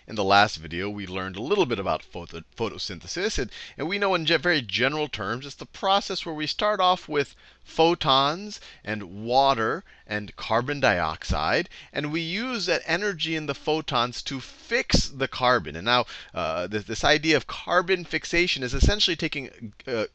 In the last video, we learned a little bit about photosynthesis. And we know in very general terms, it's the process where we start off with photons and water and carbon dioxide. And we use that energy in the photons to fix the carbon. And now this idea of carbon fixation is essentially taking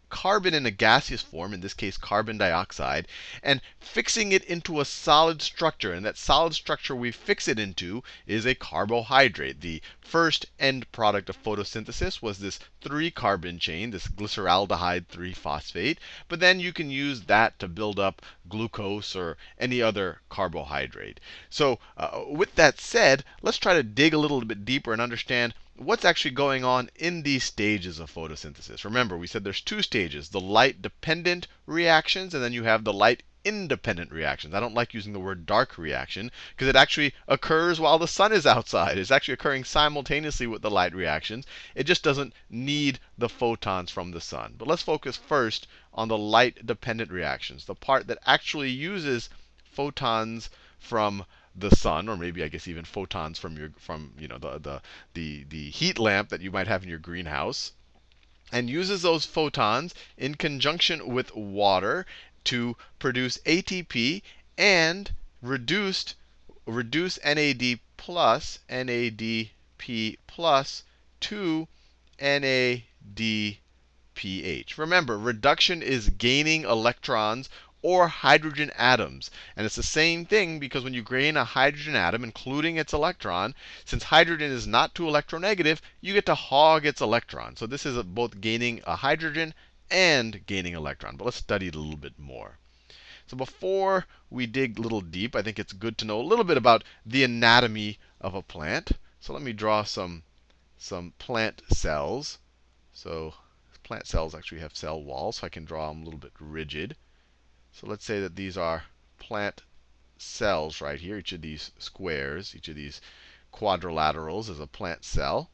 carbon in a gaseous form, in this case carbon dioxide, and fixing it into a solid structure. And that solid structure we fix it into is a carbohydrate. The first end product of photosynthesis was this 3-carbon chain, this glyceraldehyde 3-phosphate. But then you can use that to build up glucose or any other carbohydrate. So with that said, let's try to dig a little bit deeper and understand what's actually going on in these stages of photosynthesis. Remember, we said there's 2 stages, the light-dependent reactions, and then you have the light independent reactions. I don't like using the word dark reaction because it actually occurs while the sun is outside. It's actually occurring simultaneously with the light reactions. It just doesn't need the photons from the sun. But let's focus first on the light dependent reactions, the part that actually uses photons from the sun, or maybe I guess even photons from the heat lamp that you might have in your greenhouse, and uses those photons in conjunction with water to produce ATP and reduce NAD plus NADP plus to NADPH. Remember, reduction is gaining electrons or hydrogen atoms. And it's the same thing because when you gain a hydrogen atom, including its electron, since hydrogen is not too electronegative, you get to hog its electron. So this is both gaining a hydrogen and gaining electron. But let's study it a little bit more. So before we dig a little deep, I think it's good to know a little bit about the anatomy of a plant. So let me draw some plant cells. So plant cells actually have cell walls, so I can draw them a little bit rigid. So let's say that these are plant cells right here. Each of these squares, each of these quadrilaterals is a plant cell.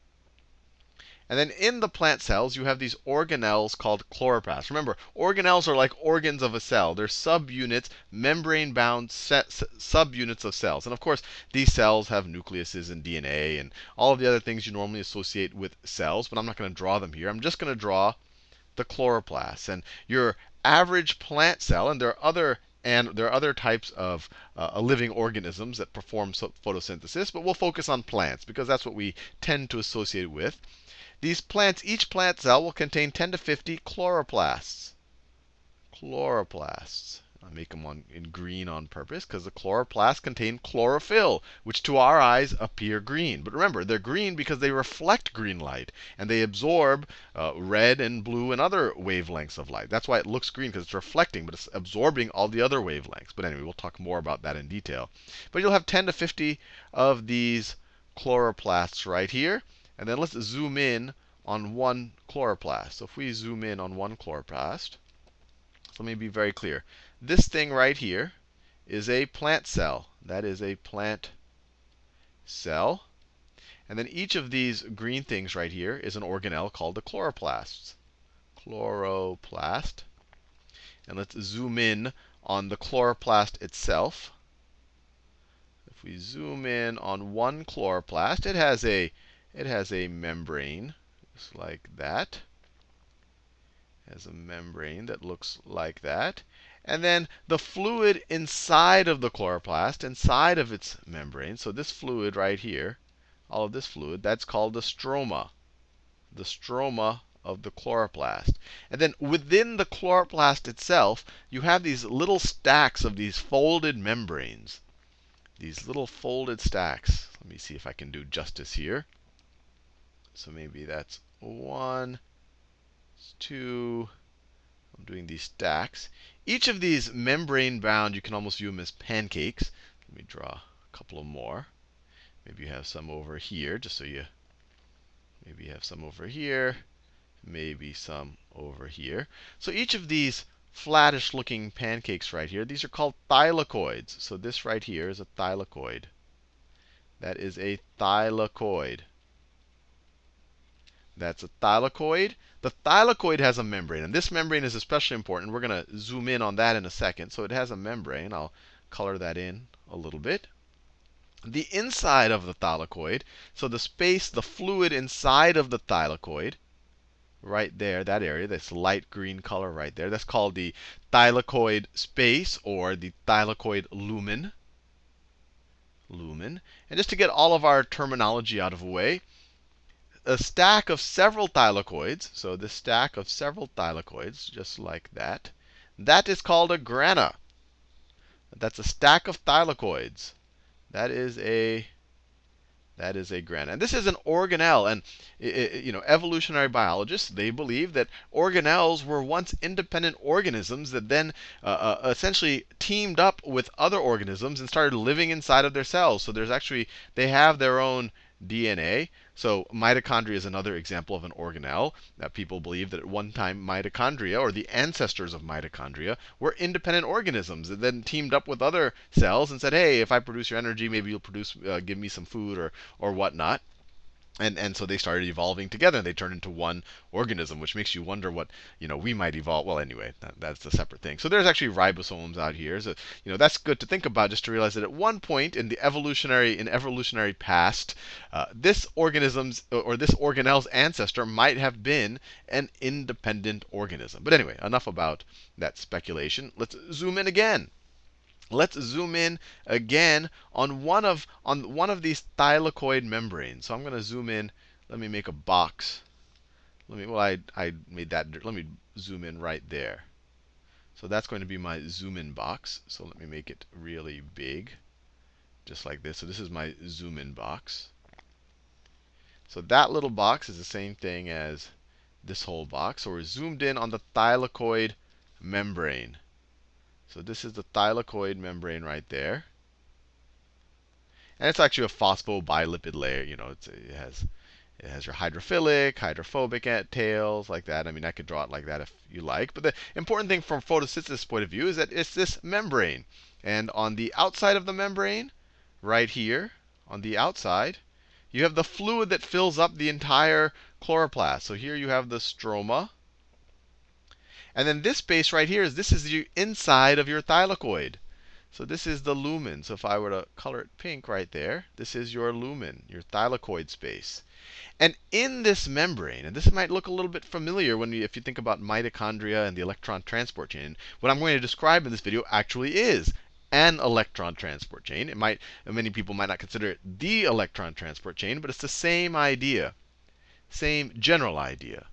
And then in the plant cells, you have these organelles called chloroplasts. Remember, organelles are like organs of a cell. They're subunits, membrane-bound subunits of cells. And of course, these cells have nucleuses and DNA and all of the other things you normally associate with cells. But I'm not going to draw them here. I'm just going to draw the chloroplasts. And your average plant cell, and there are other types of living organisms that perform photosynthesis, but we'll focus on plants because that's what we tend to associate it with. These plants, each plant cell will contain 10 to 50 chloroplasts. Chloroplasts. I make them in green on purpose because the chloroplasts contain chlorophyll, which to our eyes appear green. But remember, they're green because they reflect green light, and they absorb red and blue and other wavelengths of light. That's why it looks green, because it's reflecting, but it's absorbing all the other wavelengths. But anyway, we'll talk more about that in detail. But you'll have 10 to 50 of these chloroplasts right here. And then let's zoom in on one chloroplast. So if we zoom in on one chloroplast, so let me be very clear. This thing right here is a plant cell. That is a plant cell. And then each of these green things right here is an organelle called the chloroplasts. Chloroplast. And let's zoom in on the chloroplast itself. If we zoom in on one chloroplast, it has a membrane, just like that. It has a membrane that looks like that. And then the fluid inside of the chloroplast, inside of its membrane, so this fluid right here, all of this fluid, that's called the stroma. The stroma of the chloroplast. And then within the chloroplast itself, you have these little stacks of these folded membranes. These little folded stacks. Let me see if I can do justice here. So maybe that's 1, 2. I'm doing these stacks. Each of these membrane-bound, you can almost view them as pancakes. Let me draw a couple of more. Maybe you have some over here, just so maybe you have some over here, maybe some over here. So each of these flattish-looking pancakes right here, these are called thylakoids. So this right here is a thylakoid. That is a thylakoid. That's a thylakoid. The thylakoid has a membrane, and this membrane is especially important. We're going to zoom in on that in a second. So it has a membrane. I'll color that in a little bit. the inside of the thylakoid, so the space, the fluid inside of the thylakoid, right there, that area, this light green color right there, that's called the thylakoid space or the thylakoid lumen. Lumen. And just to get all of our terminology out of the way, a stack of several thylakoids, so this stack of several thylakoids, just like that, that is called a grana. That's a stack of thylakoids. That is a grana. And this is an organelle. And evolutionary biologists, they believe that organelles were once independent organisms that then essentially teamed up with other organisms and started living inside of their cells. So they have their own DNA. So mitochondria is another example of an organelle. That people believe that at one time mitochondria, or the ancestors of mitochondria, were independent organisms that then teamed up with other cells and said, hey, if I produce your energy, maybe you'll give me some food or whatnot. And so they started evolving together, and they turned into one organism, which makes you wonder what we might evolve. Well, anyway, that's a separate thing. So there's actually ribosomes out here. So that's good to think about, just to realize that at one point in the evolutionary past, this organism's or this organelle's ancestor might have been an independent organism. But anyway, enough about that speculation. Let's zoom in again. Let's zoom in again on one of these thylakoid membranes. So I'm going to zoom in. Let me make a box. I made that. Let me zoom in right there. So that's going to be my zoom in box. So let me make it really big, just like this. So this is my zoom in box. So that little box is the same thing as this whole box. So we're zoomed in on the thylakoid membrane. So this is the thylakoid membrane right there. And it's actually a phosphobilipid layer. It has your hydrophilic, hydrophobic tails, like that. I mean, I could draw it like that if you like. But the important thing from photosynthesis point of view is that it's this membrane. And on the outside of the membrane, right here, on the outside, you have the fluid that fills up the entire chloroplast. So here you have the stroma. And then this space right here this is the inside of your thylakoid. So this is the lumen. So if I were to color it pink right there, this is your lumen, your thylakoid space. And in this membrane, and this might look a little bit familiar if you think about mitochondria and the electron transport chain, what I'm going to describe in this video actually is an electron transport chain. Many people might not consider it the electron transport chain, but it's the same idea, same general idea.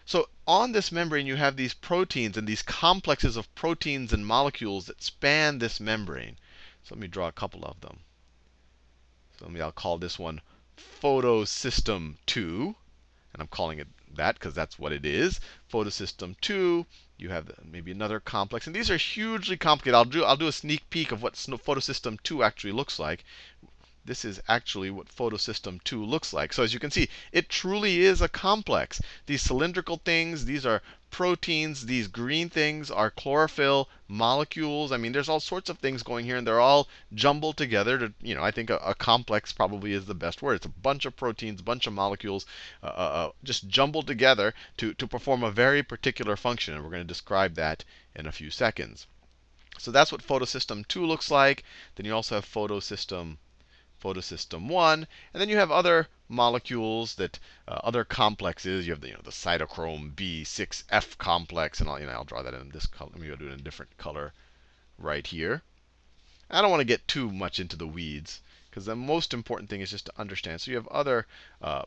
So on this membrane, you have these proteins and these complexes of proteins and molecules that span this membrane. So let me draw a couple of them. So I'll call this one Photosystem Two. And I'm calling it that because that's what it is. Photosystem Two. You have maybe another complex. And these are hugely complicated. I'll do a sneak peek of what Photosystem Two actually looks like. This is actually what Photosystem 2 looks like. So as you can see, it truly is a complex. These cylindrical things, these are proteins. These green things are chlorophyll molecules. I mean, there's all sorts of things going here, and they're all jumbled together to, I think a complex probably is the best word. It's a bunch of proteins, bunch of molecules, just jumbled together to perform a very particular function. And we're going to describe that in a few seconds. So that's what Photosystem 2 looks like. Then you also have Photosystem 1, and then you have other molecules that other complexes. You have the cytochrome B6F complex, and I'll draw that in this color. Maybe I'll do it in a different color right here. I don't want to get too much into the weeds, because the most important thing is just to understand. So you have other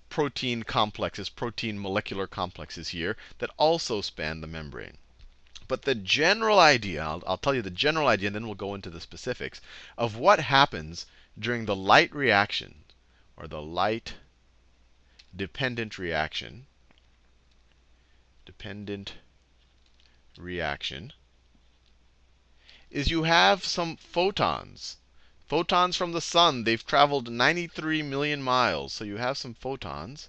protein complexes, protein molecular complexes here that also span the membrane. But the general idea, I'll tell you the general idea, and then we'll go into the specifics of what happens during the light reaction, or the light dependent reaction, is you have some photons. Photons from the sun, they've traveled 93 million miles. So you have some photons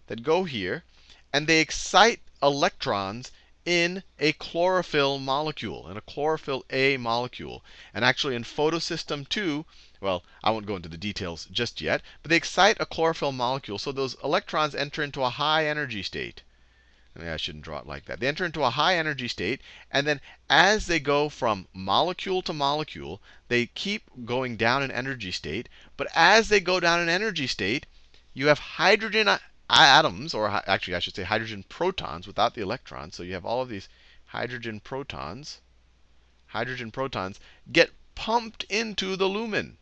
that go here, and they excite electrons in a chlorophyll molecule, in a chlorophyll A molecule. And actually in Photosystem 2, well, I won't go into the details just yet, but they excite a chlorophyll molecule, so those electrons enter into a high energy state. Maybe I shouldn't draw it like that. They enter into a high energy state, and then as they go from molecule to molecule, they keep going down in energy state. But as they go down in energy state, you have hydrogen atoms, or actually I should say hydrogen protons without the electrons. So you have all of these hydrogen protons get pumped into the lumen.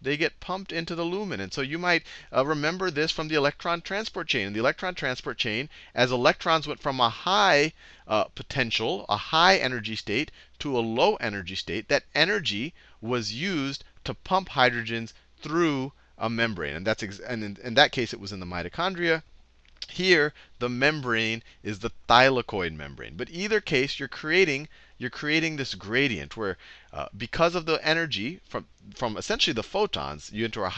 They get pumped into the lumen. And so you might remember this from the electron transport chain. In the electron transport chain, as electrons went from a high potential, a high energy state, to a low energy state, that energy was used to pump hydrogens through a membrane. And that's and in that case, it was in the mitochondria. Here, the membrane is the thylakoid membrane. But either case, you're creating this gradient where, because of the energy from essentially the photons, you enter a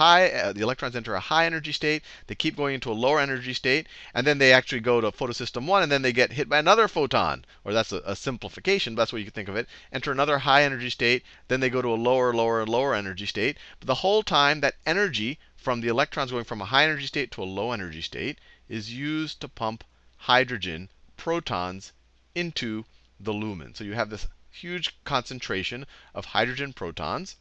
the electrons enter a high energy state. They keep going into a lower energy state, and then they actually go to photosystem 1, and then they get hit by another photon. Or that's a simplification, but that's what you can think of it. Enter another high energy state, then they go to a lower energy state. But the whole time, that energy from the electrons going from a high energy state to a low energy state is used to pump hydrogen protons into the lumen. So you have this huge concentration of hydrogen protons.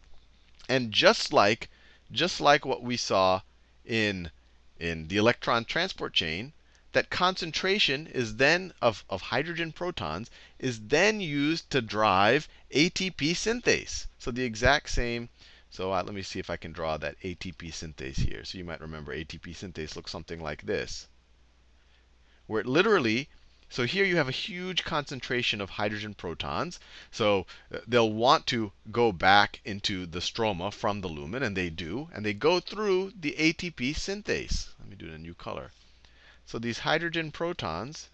And just like what we saw in the electron transport chain, that concentration is then of hydrogen protons is then used to drive ATP synthase. So the exact same. So let me see if I can draw that ATP synthase here. So you might remember ATP synthase looks something like this, where it literally, so here you have a huge concentration of hydrogen protons. So they'll want to go back into the stroma from the lumen, and they do. And they go through the ATP synthase. Let me do it in a new color. So these hydrogen protons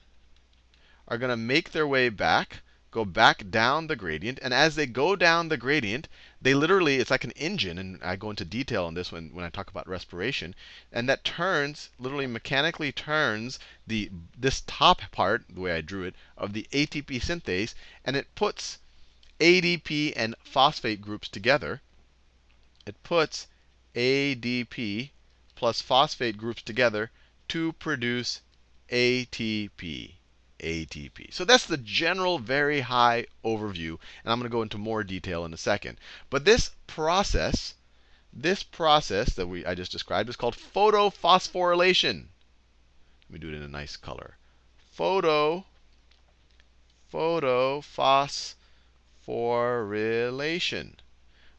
are going to make their way back, go back down the gradient. And as they go down the gradient, they literally, it's like an engine. And I go into detail on this when I talk about respiration. And that turns, literally mechanically turns this top part, the way I drew it, of the ATP synthase. And it puts ADP and phosphate groups together. It puts ADP plus phosphate groups together to produce ATP. ATP. So that's the general, very high overview. And I'm going to go into more detail in a second. But this process that I just described is called photophosphorylation. Let me do it in a nice color. Photophosphorylation.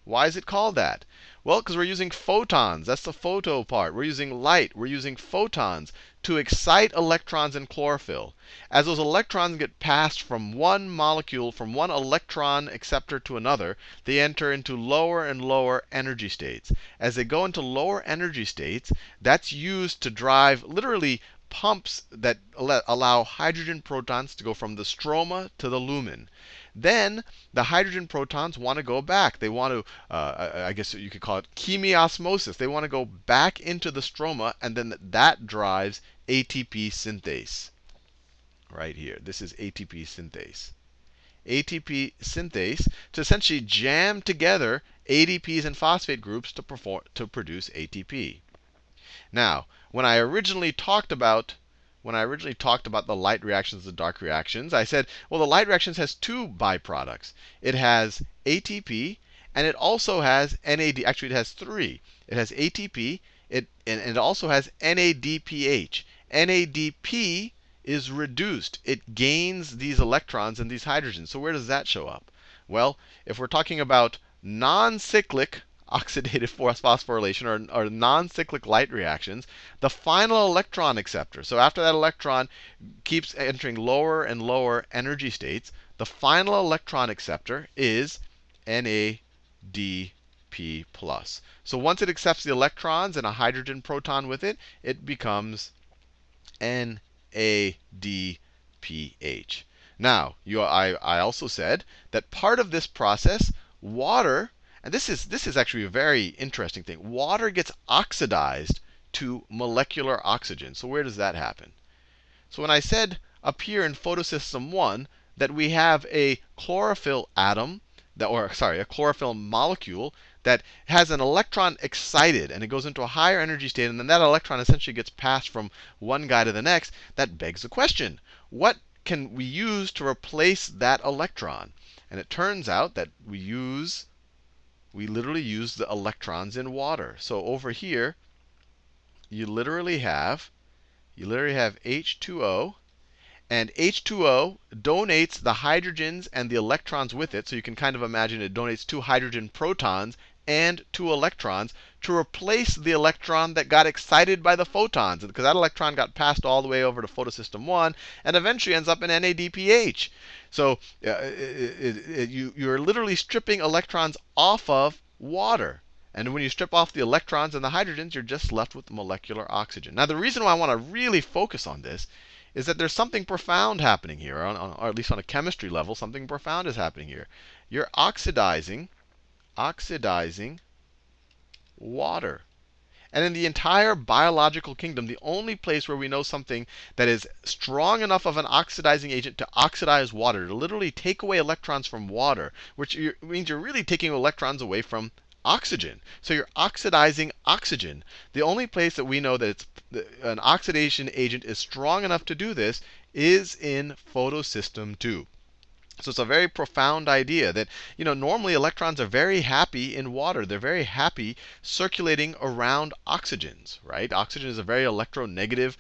Why is it called that? Well, because we're using photons. That's the photo part. We're using light. We're using photons to excite electrons in chlorophyll. As those electrons get passed from one molecule, from one electron acceptor to another, they enter into lower and lower energy states. As they go into lower energy states, that's used to drive literally pumps that allow hydrogen protons to go from the stroma to the lumen. Then the hydrogen protons want to go back. They want to, I guess you could call it chemiosmosis. They want to go back into the stroma, and then that drives ATP synthase. Right here. This is ATP synthase. ATP synthase to essentially jam together ADPs and phosphate groups to produce ATP. Now, when I originally talked about the light reactions, the dark reactions, I said, well, the light reactions has two byproducts. It has ATP, and it also has NAD. Actually, it has three. It has ATP, and it also has NADPH. NADP is reduced. It gains these electrons and these hydrogens. So where does that show up? Well, if we're talking about non-cyclic oxidative phosphorylation, or non-cyclic light reactions, the final electron acceptor. So after that electron keeps entering lower and lower energy states, the final electron acceptor is NADP+. So once it accepts the electrons and a hydrogen proton with it, it becomes NADPH. Now, I also said that part of this process, water, and this is actually a very interesting thing. Water gets oxidized to molecular oxygen. So where does that happen? So when I said up here in photosystem 1 that we have a chlorophyll atom, a chlorophyll molecule that has an electron excited and it goes into a higher energy state, and then that electron essentially gets passed from one guy to the next, that begs the question, what can we use to replace that electron? And it turns out that we literally use the electrons in water. So over here, you literally have H2O. And H2O donates the hydrogens and the electrons with it. So you can kind of imagine it donates 2 hydrogen protons and 2 electrons to replace the electron that got excited by the photons. Because that electron got passed all the way over to photosystem 1 and eventually ends up in NADPH. So you're literally stripping electrons off of water. And when you strip off the electrons and the hydrogens, you're just left with molecular oxygen. Now, the reason why I want to really focus on this is that there's something profound happening here, or at least on a chemistry level, something profound is happening here. You're oxidizing water. And in the entire biological kingdom, the only place where we know something that is strong enough of an oxidizing agent to oxidize water, to literally take away electrons from water, which means you're really taking electrons away from oxygen. So you're oxidizing oxygen. The only place that we know that an oxidation agent is strong enough to do this is in photosystem 2. So it's a very profound idea that, normally electrons are very happy in water. They're very happy circulating around oxygens, right? Oxygen is a very electronegative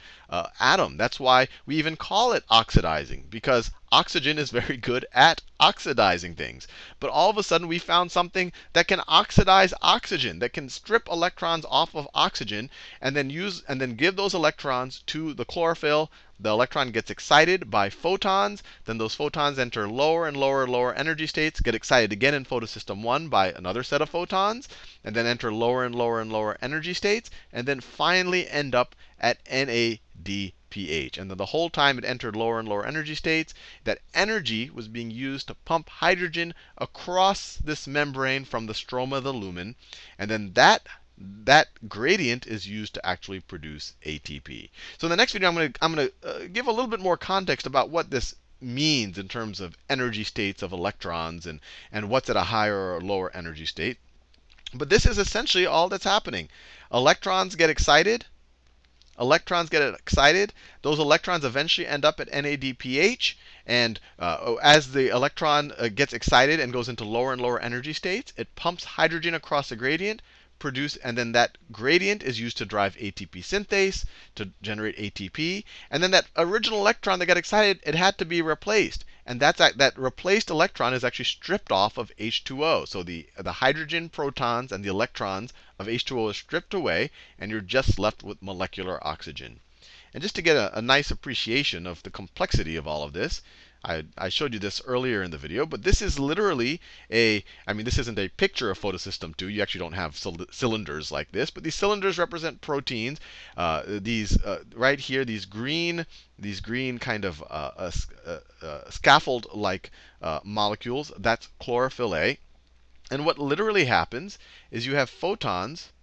atom. That's why we even call it oxidizing, because oxygen is very good at oxidizing things. But all of a sudden, we found something that can oxidize oxygen, that can strip electrons off of oxygen, and then give those electrons to the chlorophyll. The electron gets excited by photons. Then those photons enter lower and lower energy states, get excited again in photosystem 1 by another set of photons, and then enter lower and lower energy states, and then finally end up at NADPH. And then the whole time it entered lower and lower energy states, that energy was being used to pump hydrogen across this membrane from the stroma of the lumen. And then that gradient is used to actually produce ATP. So in the next video, I'm going to give a little bit more context about what this means in terms of energy states of electrons and what's at a higher or lower energy state. But this is essentially all that's happening. Electrons get excited. Those electrons eventually end up at NADPH. And as the electron gets excited and goes into lower and lower energy states, it pumps hydrogen across the gradient, and then that gradient is used to drive ATP synthase, to generate ATP. And then that original electron that got excited, it had to be replaced. And that replaced electron is actually stripped off of H2O. So the hydrogen protons and the electrons of H2O are stripped away, and you're just left with molecular oxygen. And just to get a nice appreciation of the complexity of all of this, I showed you this earlier in the video, but this is literally this isn't a picture of photosystem 2. You actually don't have cylinders like this, but these cylinders represent proteins. Right here, these green kind of scaffold-like molecules, that's chlorophyll A. And what literally happens is you have photons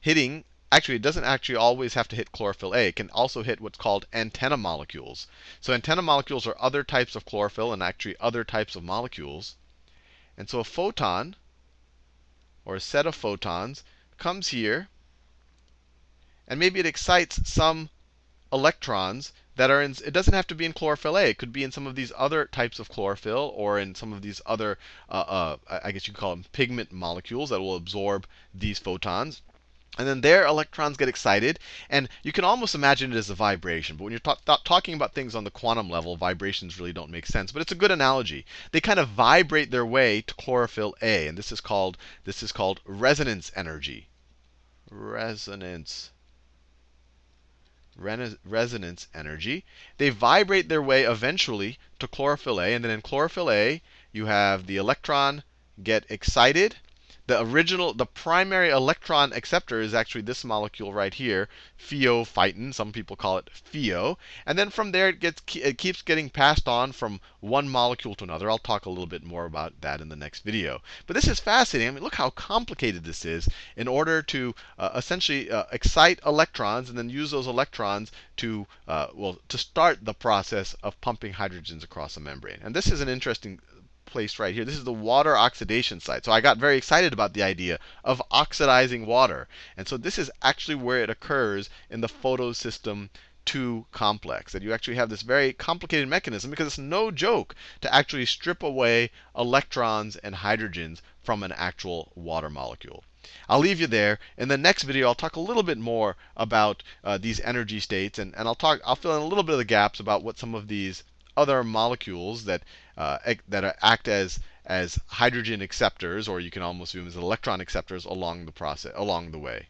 hitting. Actually, it doesn't actually always have to hit chlorophyll A. It can also hit what's called antenna molecules. So antenna molecules are other types of chlorophyll and actually other types of molecules. And so a photon, or a set of photons, comes here, and maybe it excites some electrons that are in, it doesn't have to be in chlorophyll A. It could be in some of these other types of chlorophyll, or in some of these other, I guess you could call them pigment molecules that will absorb these photons. And then their electrons get excited. And you can almost imagine it as a vibration. But when you're talking about things on the quantum level, vibrations really don't make sense. But it's a good analogy. They kind of vibrate their way to chlorophyll A. And this is called resonance energy. Resonance energy. They vibrate their way eventually to chlorophyll A. And then in chlorophyll A, you have the electron get excited. The primary electron acceptor is actually this molecule right here, pheophytin. Some people call it pheo. And then from there, it keeps getting passed on from one molecule to another. I'll talk a little bit more about that in the next video. But this is fascinating. I mean, look how complicated this is in order to essentially excite electrons and then use those electrons to start the process of pumping hydrogens across a membrane. And this is an interesting placed right here. This is the water oxidation site. So I got very excited about the idea of oxidizing water. And so this is actually where it occurs in the Photosystem Two complex. That you actually have this very complicated mechanism, because it's no joke to actually strip away electrons and hydrogens from an actual water molecule. I'll leave you there. In the next video, I'll talk a little bit more about these energy states, and I'll fill in a little bit of the gaps about what some of these other molecules that act as hydrogen acceptors, or you can almost view them as electron acceptors along the way.